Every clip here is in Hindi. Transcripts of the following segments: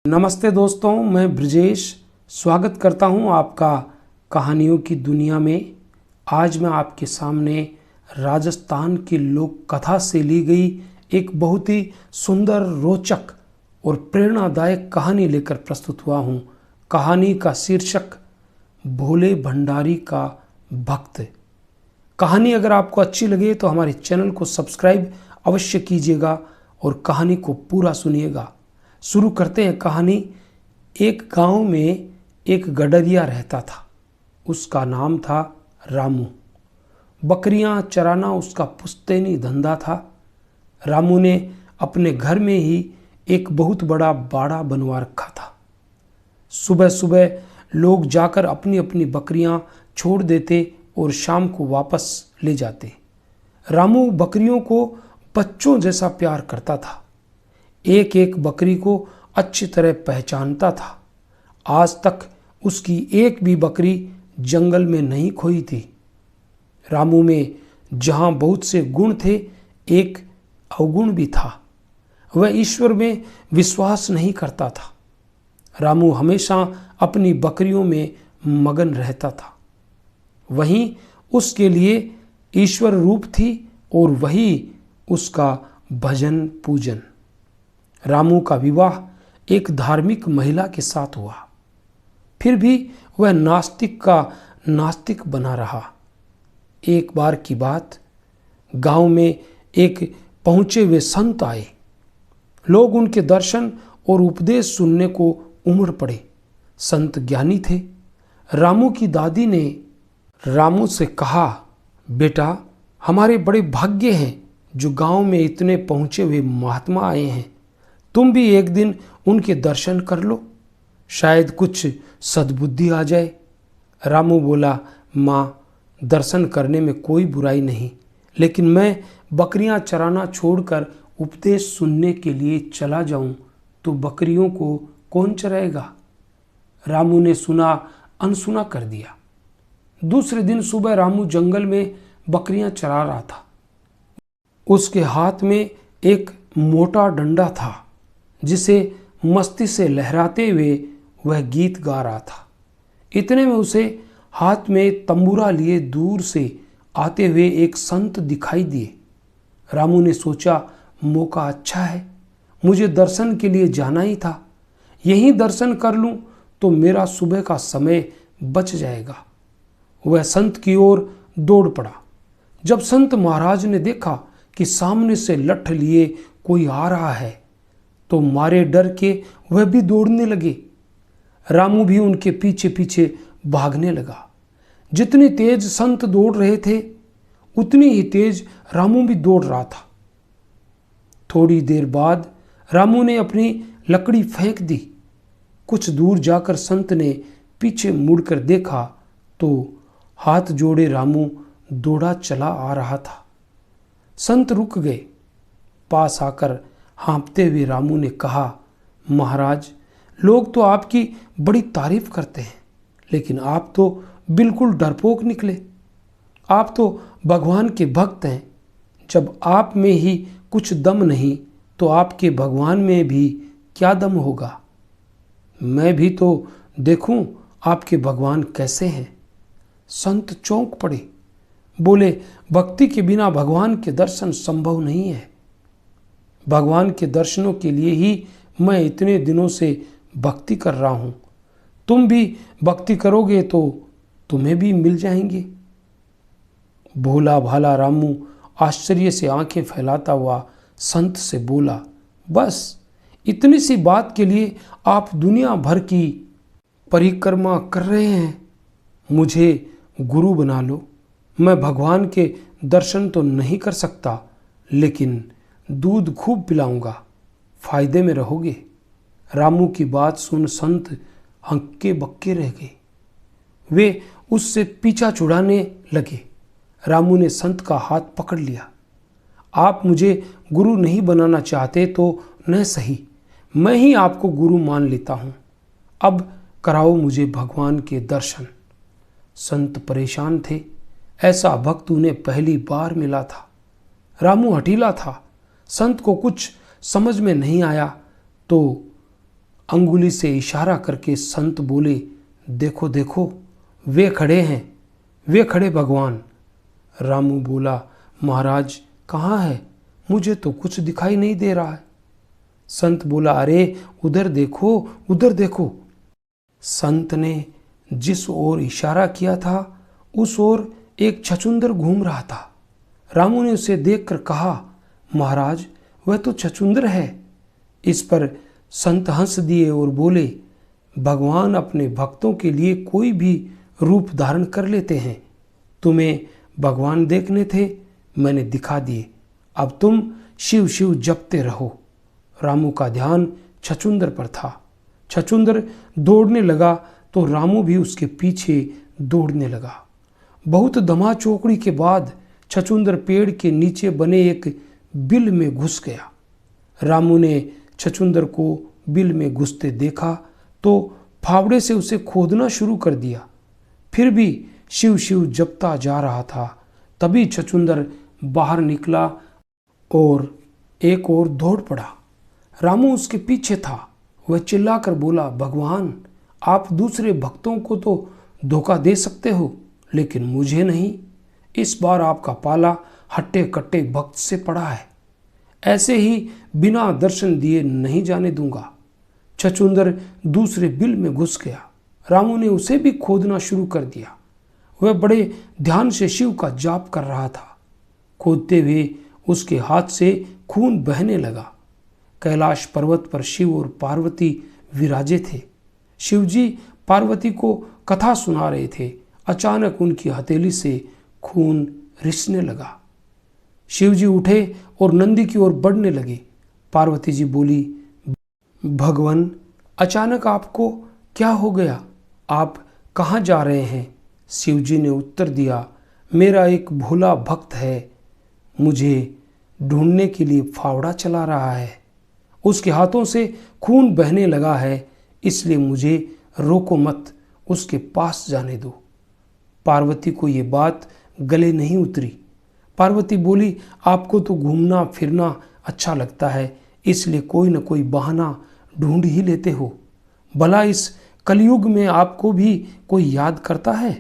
नमस्ते दोस्तों, मैं ब्रजेश स्वागत करता हूं आपका कहानियों की दुनिया में। आज मैं आपके सामने राजस्थान की लोक कथा से ली गई एक बहुत ही सुंदर, रोचक और प्रेरणादायक कहानी लेकर प्रस्तुत हुआ हूं। कहानी का शीर्षक भोले भंडारी का भक्त। कहानी अगर आपको अच्छी लगे तो हमारे चैनल को सब्सक्राइब अवश्य कीजिएगा और कहानी को पूरा सुनिएगा। शुरू करते हैं कहानी। एक गांव में एक गडरिया रहता था। उसका नाम था रामू। बकरियां चराना उसका पुश्तैनी धंधा था। रामू ने अपने घर में ही एक बहुत बड़ा बाड़ा बनवा रखा था। सुबह सुबह लोग जाकर अपनी अपनी बकरियां छोड़ देते और शाम को वापस ले जाते। रामू बकरियों को बच्चों जैसा प्यार करता था। एक एक बकरी को अच्छी तरह पहचानता था। आज तक उसकी एक भी बकरी जंगल में नहीं खोई थी। रामू में जहां बहुत से गुण थे, एक अवगुण भी था। वह ईश्वर में विश्वास नहीं करता था। रामू हमेशा अपनी बकरियों में मगन रहता था। वहीं उसके लिए ईश्वर रूप थी और वही उसका भजन पूजन। रामू का विवाह एक धार्मिक महिला के साथ हुआ। फिर भी वह नास्तिक का नास्तिक बना रहा। एक बार की बात, गांव में एक पहुंचे हुए संत आए। लोग उनके दर्शन और उपदेश सुनने को उमड़ पड़े। संत ज्ञानी थे। रामू की दादी ने रामू से कहा, बेटा, हमारे बड़े भाग्य हैं जो गांव में इतने पहुंचे हुए महात्मा आए हैं। तुम भी एक दिन उनके दर्शन कर लो, शायद कुछ सद्बुद्धि आ जाए। रामू बोला, माँ, दर्शन करने में कोई बुराई नहीं, लेकिन मैं बकरियां चराना छोड़कर उपदेश सुनने के लिए चला जाऊं तो बकरियों को कौन चराएगा? रामू ने सुना अनसुना कर दिया। दूसरे दिन सुबह रामू जंगल में बकरियां चरा रहा था। उसके हाथ में एक मोटा डंडा था जिसे मस्ती से लहराते हुए वह गीत गा रहा था। इतने में उसे हाथ में तंबूरा लिए दूर से आते हुए एक संत दिखाई दिए। रामू ने सोचा, मौका अच्छा है, मुझे दर्शन के लिए जाना ही था। यहीं दर्शन कर लूं तो मेरा सुबह का समय बच जाएगा। वह संत की ओर दौड़ पड़ा। जब संत महाराज ने देखा कि सामने से लठ लिए कोई आ रहा है तो मारे डर के वह भी दौड़ने लगे। रामू भी उनके पीछे पीछे भागने लगा। जितनी तेज संत दौड़ रहे थे उतनी ही तेज रामू भी दौड़ रहा था। थोड़ी देर बाद रामू ने अपनी लकड़ी फेंक दी। कुछ दूर जाकर संत ने पीछे मुड़कर देखा तो हाथ जोड़े रामू दौड़ा चला आ रहा था। संत रुक गए। पास आकर हाँफते हुए रामू ने कहा, महाराज, लोग तो आपकी बड़ी तारीफ करते हैं, लेकिन आप तो बिल्कुल डरपोक निकले। आप तो भगवान के भक्त हैं। जब आप में ही कुछ दम नहीं तो आपके भगवान में भी क्या दम होगा? मैं भी तो देखूं आपके भगवान कैसे हैं। संत चौंक पड़े। बोले, भक्ति के बिना भगवान के दर्शन संभव नहीं है। भगवान के दर्शनों के लिए ही मैं इतने दिनों से भक्ति कर रहा हूं। तुम भी भक्ति करोगे तो तुम्हें भी मिल जाएंगे। भोला भाला रामू आश्चर्य से आंखें फैलाता हुआ संत से बोला, बस इतनी सी बात के लिए आप दुनिया भर की परिक्रमा कर रहे हैं? मुझे गुरु बना लो। मैं भगवान के दर्शन तो नहीं कर सकता, लेकिन दूध खूब पिलाऊंगा, फायदे में रहोगे। रामू की बात सुन संत हक्के बक्के रह गए। वे उससे पीछा छुड़ाने लगे। रामू ने संत का हाथ पकड़ लिया। आप मुझे गुरु नहीं बनाना चाहते तो न सही, मैं ही आपको गुरु मान लेता हूं। अब कराओ मुझे भगवान के दर्शन। संत परेशान थे। ऐसा भक्त उन्हें पहली बार मिला था। रामू हठीला था। संत को कुछ समझ में नहीं आया तो अंगुली से इशारा करके संत बोले, देखो देखो, वे खड़े हैं, वे खड़े भगवान। रामू बोला, महाराज कहाँ है? मुझे तो कुछ दिखाई नहीं दे रहा है। संत बोला, अरे उधर देखो, उधर देखो। संत ने जिस ओर इशारा किया था उस ओर एक छछूंदर घूम रहा था। रामू ने उसे देखकर कहा, महाराज वह तो छछूंदर है। इस पर संत हंस दिए और बोले, भगवान अपने भक्तों के लिए कोई भी रूप धारण कर लेते हैं। तुम्हें भगवान देखने थे, मैंने दिखा दिए, अब तुम शिव शिव जपते रहो। रामू का ध्यान छछूंदर पर था। छछूंदर दौड़ने लगा तो रामू भी उसके पीछे दौड़ने लगा। बहुत दमा चौकड़ी के बाद छछूंदर पेड़ के नीचे बने एक बिल में घुस गया। रामू ने छछूंदर को बिल में घुसते देखा तो फावड़े से उसे खोदना शुरू कर दिया। फिर भी शिव शिव जपता जा रहा था। तभी छछूंदर बाहर निकला और एक ओर दौड़ पड़ा। रामू उसके पीछे था। वह चिल्लाकर बोला, भगवान आप दूसरे भक्तों को तो धोखा दे सकते हो, लेकिन मुझे नहीं। इस बार आपका पाला हट्टे कट्टे भक्त से पड़ा है। ऐसे ही बिना दर्शन दिए नहीं जाने दूंगा। छछूंदर दूसरे बिल में घुस गया। रामू ने उसे भी खोदना शुरू कर दिया। वह बड़े ध्यान से शिव का जाप कर रहा था। खोदते हुए उसके हाथ से खून बहने लगा। कैलाश पर्वत पर शिव और पार्वती विराजे थे। शिवजी पार्वती को कथा सुना रहे थे। अचानक उनकी हथेली से खून रिसने लगा। शिवजी उठे और नंदी की ओर बढ़ने लगे। पार्वती जी बोली, भगवान अचानक आपको क्या हो गया? आप कहाँ जा रहे हैं? शिवजी ने उत्तर दिया, मेरा एक भोला भक्त है, मुझे ढूंढने के लिए फावड़ा चला रहा है। उसके हाथों से खून बहने लगा है, इसलिए मुझे रोको मत, उसके पास जाने दो। पार्वती को ये बात गले नहीं उतरी। पार्वती बोली, आपको तो घूमना फिरना अच्छा लगता है, इसलिए कोई न कोई बहाना ढूंढ ही लेते हो। भला इस कलयुग में आपको भी कोई याद करता है?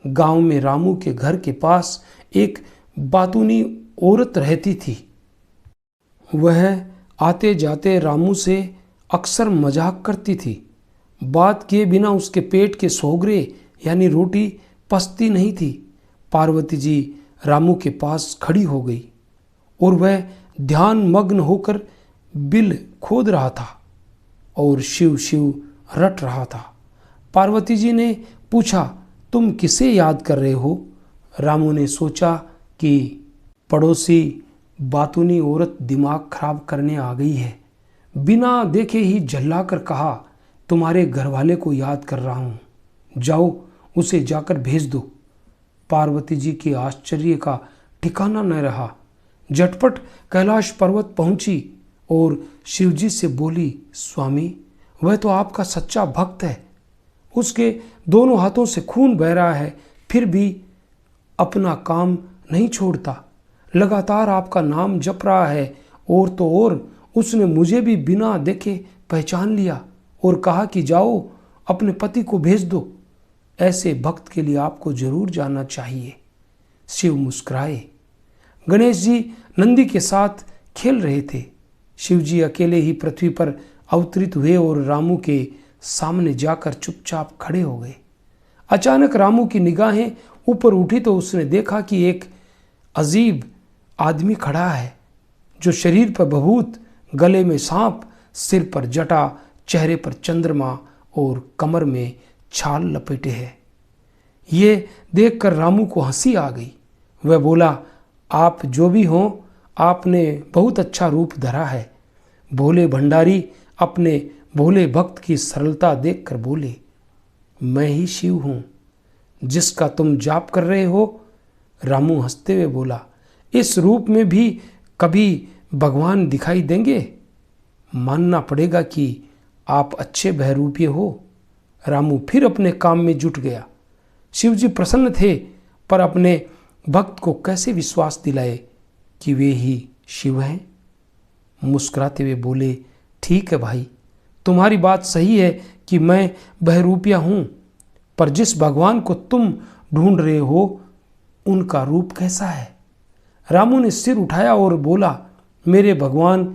गांव में रामू के घर के पास एक बातूनी औरत रहती थी। वह आते जाते रामू से अक्सर मजाक करती थी। बात किए बिना उसके पेट के सोगरे यानी रोटी पचती नहीं थी। पार्वती जी रामू के पास खड़ी हो गई और वह ध्यान मग्न होकर बिल खोद रहा था और शिव शिव रट रहा था। पार्वती जी ने पूछा, तुम किसे याद कर रहे हो? रामू ने सोचा कि पड़ोसी बातूनी औरत दिमाग खराब करने आ गई है। बिना देखे ही झल्लाकर कहा, तुम्हारे घरवाले को याद कर रहा हूँ, जाओ उसे जाकर भेज दो। पार्वती जी के आश्चर्य का ठिकाना न रहा। झटपट कैलाश पर्वत पहुंची और शिवजी से बोली, स्वामी वह तो आपका सच्चा भक्त है, उसके दोनों हाथों से खून बह रहा है, फिर भी अपना काम नहीं छोड़ता, लगातार आपका नाम जप रहा है। और तो और उसने मुझे भी बिना देखे पहचान लिया और कहा कि जाओ अपने पति को भेज दो। ऐसे भक्त के लिए आपको जरूर जाना चाहिए। शिव मुस्कुराए। गणेश जी नंदी के साथ खेल रहे थे। शिव जी अकेले ही पृथ्वी पर अवतरित हुए और रामू के सामने जाकर चुपचाप खड़े हो गए। अचानक रामू की निगाहें ऊपर उठी तो उसने देखा कि एक अजीब आदमी खड़ा है, जो शरीर पर भभूत, गले में सांप, सिर पर जटा, चेहरे पर चंद्रमा और कमर में छाल लपेटे है। ये देखकर रामू को हंसी आ गई। वह बोला, आप जो भी हो, आपने बहुत अच्छा रूप धरा है। भोले भंडारी अपने भोले भक्त की सरलता देखकर बोले, मैं ही शिव हूँ जिसका तुम जाप कर रहे हो। रामू हंसते हुए बोला, इस रूप में भी कभी भगवान दिखाई देंगे? मानना पड़ेगा कि आप अच्छे बहरूपीय हो। रामू फिर अपने काम में जुट गया। शिवजी प्रसन्न थे, पर अपने भक्त को कैसे विश्वास दिलाए कि वे ही शिव हैं? मुस्कुराते हुए बोले, ठीक है भाई, तुम्हारी बात सही है कि मैं बहरूपिया हूँ, पर जिस भगवान को तुम ढूंढ रहे हो उनका रूप कैसा है? रामू ने सिर उठाया और बोला, मेरे भगवान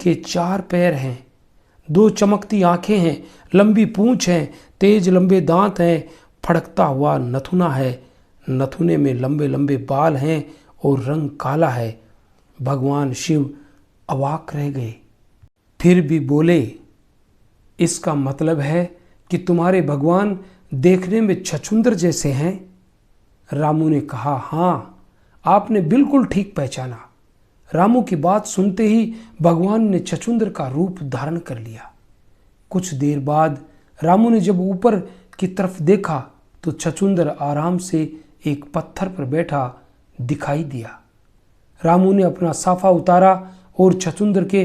के 4 पैर हैं, 2 चमकती आंखें हैं, लंबी पूंछ है, तेज लंबे दांत हैं, फड़कता हुआ नथुना है, नथुने में लंबे लंबे बाल हैं और रंग काला है। भगवान शिव अवाक रह गए, फिर भी बोले, इसका मतलब है कि तुम्हारे भगवान देखने में छछूंदर जैसे हैं? रामू ने कहा, हाँ, आपने बिल्कुल ठीक पहचाना। रामू की बात सुनते ही भगवान ने छछूंदर का रूप धारण कर लिया। कुछ देर बाद रामू ने जब ऊपर की तरफ देखा तो छछूंदर आराम से एक पत्थर पर बैठा दिखाई दिया। रामू ने अपना साफा उतारा और छछूंदर के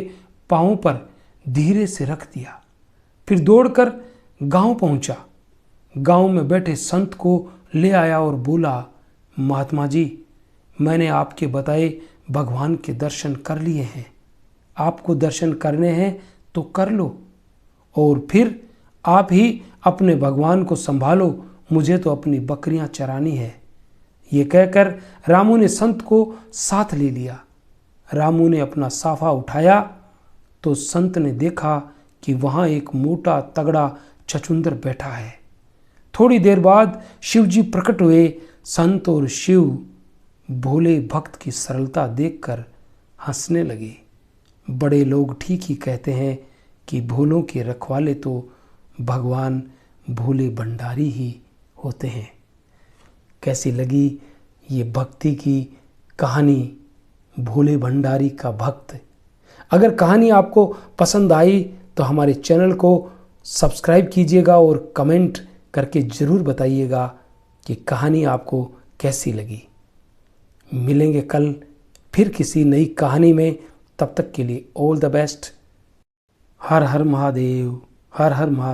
पांवों पर धीरे से रख दिया। फिर दौड़कर गांव पहुंचा। गांव में बैठे संत को ले आया और बोला, महात्मा जी, मैंने आपके बताए भगवान के दर्शन कर लिए हैं। आपको दर्शन करने हैं तो कर लो, और फिर आप ही अपने भगवान को संभालो, मुझे तो अपनी बकरियां चरानी है। ये कहकर रामू ने संत को साथ ले लिया। रामू ने अपना साफा उठाया तो संत ने देखा कि वहाँ एक मोटा तगड़ा छछूंदर बैठा है। थोड़ी देर बाद शिव जी प्रकट हुए। संत और शिव भोले भक्त की सरलता देखकर हंसने लगे। बड़े लोग ठीक ही कहते हैं कि भोलों के रखवाले तो भगवान भोले भंडारी ही होते हैं। कैसी लगी ये भक्ति की कहानी, भोले भंडारी का भक्त? अगर कहानी आपको पसंद आई तो हमारे चैनल को सब्सक्राइब कीजिएगा और कमेंट करके ज़रूर बताइएगा कि कहानी आपको कैसी लगी। मिलेंगे कल फिर किसी नई कहानी में। तब तक के लिए all the best. Her her Mahadev, her her Mahadev.